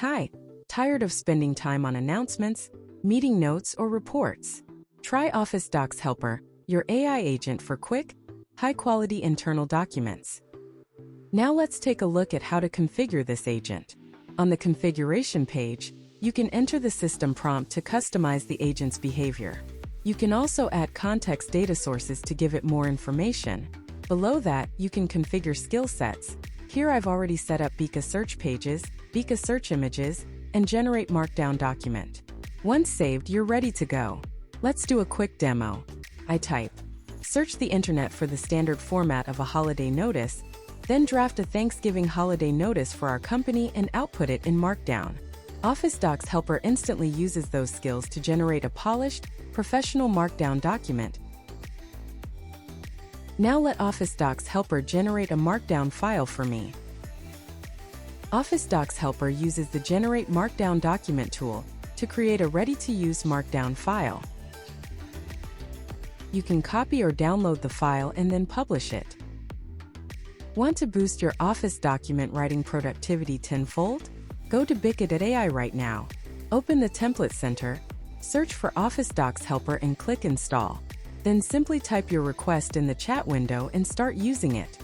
Hi, tired of spending time on announcements, meeting notes, or reports? Try Office Docs Helper, your AI agent for quick, high-quality internal documents. Now let's take a look at how to configure this agent. On the configuration page, you can enter the system prompt to customize the agent's behavior. You can also add context data sources to give it more information. Below that, you can configure skill sets. Here I've already set up Bika search pages, Bika search images, and generate Markdown document. Once saved, you're ready to go. Let's do a quick demo. I type, search the internet for the standard format of a holiday notice, then draft a Thanksgiving holiday notice for our company and output it in Markdown. Office Docs Helper instantly uses those skills to generate a polished, professional Markdown document. Now let Office Docs Helper generate a Markdown file for me. Office Docs Helper uses the Generate Markdown Document tool to create a ready-to-use Markdown file. You can copy or download the file and then publish it. Want to boost your Office document writing productivity tenfold? Go to Bika.ai right now. Open the Template Center, search for Office Docs Helper and click Install. Then simply type your request in the chat window and start using it.